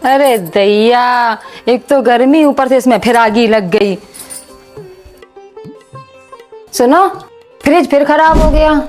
अरे दैया, एक तो गर्मी ऊपर से इसमें फिर आगी लग गई। सुनो, फ्रिज फिर खराब हो गया।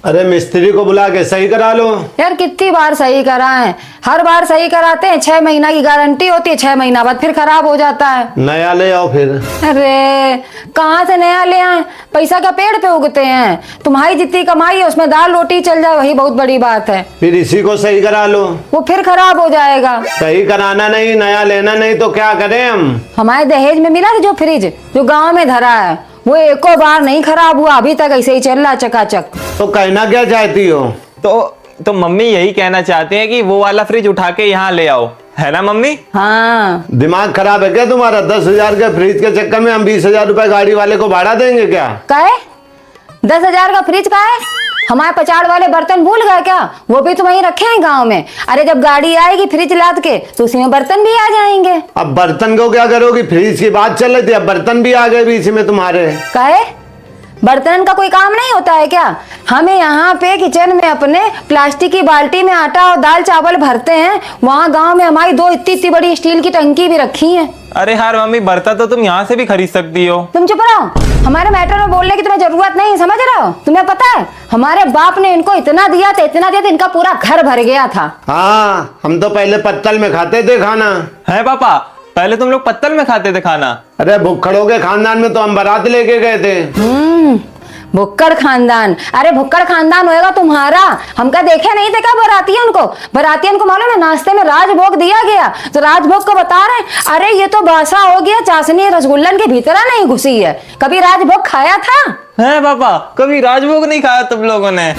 अरे मिस्त्री को बुला के सही करा लो। यार कितनी बार सही कराएं, हर बार सही कराते हैं। 6 महीना की गारंटी होती है, 6 महीना बाद फिर खराब हो जाता है। नया ले आओ फिर। अरे कहाँ से नया ले आए? पैसा क्या पेड़ पे उगते हैं? तुम्हारी जितनी कमाई है उसमें दाल रोटी चल जाए, वही बहुत बड़ी बात है। फिर इसी को सही करा लो। वो फिर खराब हो जाएगा। सही कराना नहीं, नया लेना नहीं तो क्या करें हम? हमारे दहेज में मिला था जो फ्रिज, जो गाँव में धरा है, वो एको बार नहीं खराब हुआ, अभी तक ऐसे ही चल रहा चकाचक। तो कहना क्या चाहती हो? तो मम्मी यही कहना चाहती हैं कि वो वाला फ्रिज उठा के यहाँ ले आओ, है ना मम्मी? हाँ। दिमाग खराब है क्या तुम्हारा? 10,000 के फ्रिज के चक्कर में हम 20,000 रुपए गाड़ी वाले को भाड़ा देंगे क्या? काहे? 10,000 का फ्रिज का है? हमारे पचाड़ वाले बर्तन भूल गए क्या? वो भी तो वहीं रखे हैं गांव में। अरे जब गाड़ी आएगी फ्रिज लाद के तो उसी में बर्तन भी आ जाएंगे। अब बर्तन को क्या करोगी? फ्रिज की बात चल रही थी, अब बर्तन भी आ गए बीच में तुम्हारे। काहे? बर्तन का कोई काम नहीं होता है क्या? हमें यहाँ पे किचन में अपने प्लास्टिक की बाल्टी में आटा और दाल चावल भरते हैं, वहाँ गांव में हमारी 2 इतनी बड़ी स्टील की टंकी भी रखी है। अरे यार मम्मी, बर्तन तो तुम यहाँ से भी खरीद सकती हो। तुम चुप रहो, हमारे मैटर में बोलने की तुम्हें जरूरत नहीं, समझ रहे हो? तुम्हें पता है हमारे बाप ने इनको इतना दिया था, इतना दिया था, इनका पूरा घर भर गया था। हाँ, हम तो पहले पत्तल में खाते थे खाना। है पापा, पहले तुम लोग पत्तल में खाते थे खाना? अरे भुक्खड़ों के खानदान में तो हम बारात लेके गए थे। भुक्कड़ खानदान? अरे भुक्कड़ खानदान होएगा तुम्हारा, हम क्या देखे नहीं थे क्या बरातियन को? बरातियन को मालूम है नाश्ते में राजभोग दिया गया, तो राजभोग को बता रहे हैं अरे ये तो बासा हो गया, चाशनी रसगुल्लन के भीतर नहीं घुसी है। कभी राजभोग खाया था? है पापा, कभी राजभोग नहीं खाया तुम लोगों ने?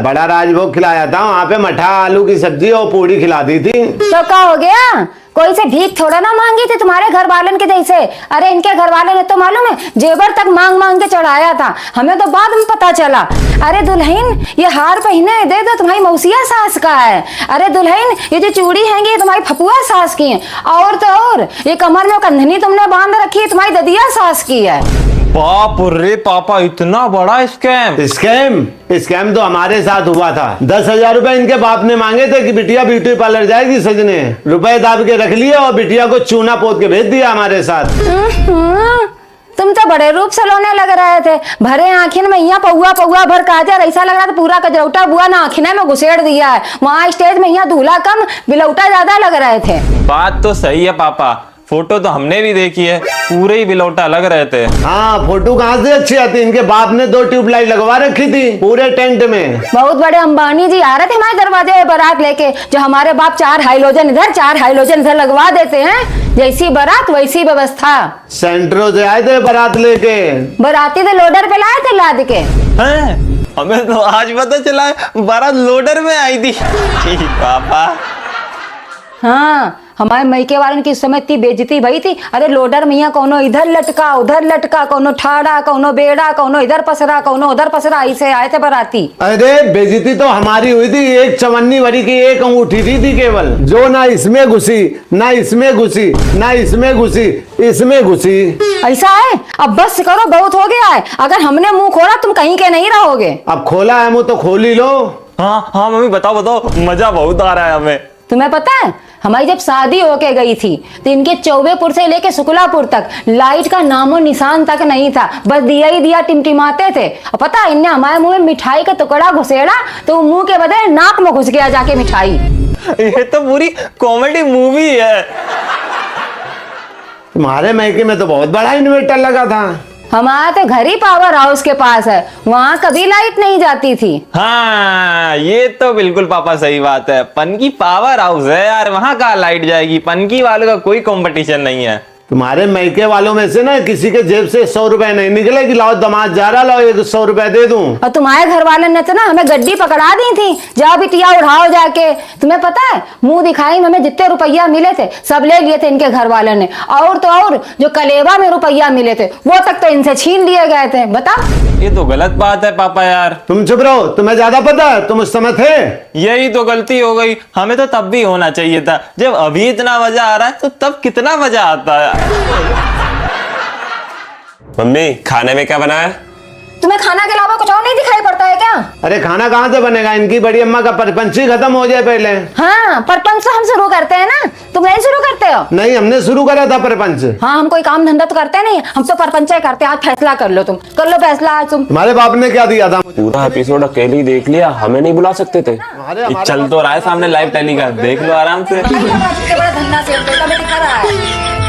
बड़ा राजभोग खिलाया था, वहाँ पे मठा आलू की सब्जी और पूड़ी खिला दी थी। तो क्या हो गया? कोई से भीख थोड़ा ना मांगी थी तुम्हारे घर वालन के जैसे। अरे इनके घर वाले ने तो मालूम है जेवर तक मांग मांग के चढ़ाया था, हमें तो बाद में पता चला। अरे दुल्हन ये हार पहने दे दो, तुम्हारी मौसिया सास का है। अरे दुल्हन ये जो चूड़ी हैंगी तुम्हारी फपुआ सास की है। और तो और ये कमर में कंधनी तुमने बांध रखी है, तुम्हारी ददिया सास की है। बाप रे पापा, इतना बड़ा स्कैम! स्कैम तो हमारे साथ हुआ था। 10,000 रुपए इनके बाप ने मांगे थे कि बिटिया ब्यूटी पार्लर जाएगी सजने, रुपए दाब के रख लिए और बिटिया को चूना पोत के भेज दिया हमारे साथ। तुम तो बड़े रूप सलोने लग रहे थे, भरे आँखिन में यहाँ पौआ पौआ भर काजर, ऐसा लग रहा था पूरा कजरौटा बुआ ना आँखिने में घुसेड़ दिया है। वहाँ स्टेज में यहाँ दूल्हा कम बिलौटा ज्यादा लग रहे थे। बात तो सही है पापा, फोटो तो हमने भी देखी है, पूरे ही बिलौटा लग रहे थे। हाँ, फोटो कहाँ से अच्छी आती? इनके बाप ने 2 ट्यूबलाइट लगवा रखी थी पूरे टेंट में। बहुत बड़े अंबानी जी आ रहे थे हमारे दरवाजे पे बारात लेके, जो हमारे बाप 4 हाइलोजन इधर 4 हाइलोजन इधर लगवा देते हैं, जैसी बारात वैसी व्यवस्था। सेंट्रो से आए थे बारात लेके। बाराती तो लोडर पे लाए थे लाद के। हमें तो आज पता चला बारात लोडर में आई थी। पापा हाँ, हमारे मैके वालन की इस समय इतनी बेइज्जती भई थी। अरे लोडर में यहाँ कोनो इधर लटका उधर लटका, कोनो ठाड़ा कोनो बेड़ा, कोनो इधर पसरा कोनो उधर पसरा, ऐसे आए थे बाराती। अरे बेइज्जती तो हमारी हुई थी। एक चवन्नी भरी की एक अंगूठी थी केवल, जो ना इसमें घुसी ना इसमें घुसी ना इसमें घुसी, इसमें घुसी। ऐसा है? अब बस करो, बहुत हो गया है। अगर हमने मुंह खोला तुम कहीं के नहीं रहोगे। अब खोला है मुंह तो खोल ही लो। हाँ मम्मी, बताओ, मजा बहुत आ रहा है हमें। तुम्हें पता है हमारी जब शादी होके गई थी तो इनके चौबेपुर से लेके शुक्लापुर तक लाइट का नामो निशान तक नहीं था, बस दिया ही दिया टिमटिमाते थे। और पता है इनने हमारे मुंह में मिठाई का टुकड़ा घुसेड़ा तो मुंह के बदले नाक में घुस गया जाके मिठाई। ये तो पूरी कॉमेडी मूवी है। तुम्हारे मैके में तो बहुत बड़ा इन्वर्टर लगा था। हमारा तो घर ही पावर हाउस के पास है, वहाँ कभी लाइट नहीं जाती थी। हाँ, ये तो बिल्कुल पापा सही बात है। पनकी पावर हाउस है यार, वहाँ कहाँ लाइट जाएगी? पनकी वालों का कोई कंपटीशन नहीं है। तुम्हारे मैके वालों में से ना किसी के जेब से 100 रुपए नहीं निकले कि लाओ दामाद जा रहा, लाओ 100 रुपए दे दूं। और तुम्हारे घर वाले ने तो ना हमें गड्डी पकड़ा दी थी, जाओ बिटिया उड़ाओ जाके। तुम्हें पता है मुंह दिखाई में हमें जितने रुपया मिले थे सब ले लिए थे इनके घर वाले ने, और तो और जो कलेवा में रुपया मिले थे वो तक तो इनसे छीन लिए गए थे। बताओ, ये तो गलत बात है पापा यार। तुम चुप रहो, तुम्हें ज्यादा पता है, तुम उस समय थे। यही तो गलती हो गई, हमें तो तब भी होना चाहिए था। जब अभी इतना मजा आ रहा है तो तब कितना मजा आता है। मम्मी खाने में क्या बना है? तुम्हें खाना के अलावा कुछ और नहीं दिखाई पड़ता है क्या? अरे खाना कहाँ से बनेगा, इनकी बड़ी अम्मा का परपंच ही खत्म हो जाए पहले। हाँ, परपंच तो हम शुरू करते हैं ना, तुम नहीं शुरू करते हो? नहीं, हमने शुरू करा था परपंच। हाँ, हम कोई काम धंधा तो करते नहीं, हम तो परपंच ही करते हैं। आज फैसला कर लो, तुम कर लो फैसला आज तुम। तुम्हारे बाप ने क्या दिया था? पूरा एपिसोड अकेले ही देख लिया, हमें नहीं बुला सकते थे? ये चल तो रहा है सामने लाइव टेली का, देख लो आराम से। बड़ा धंधा से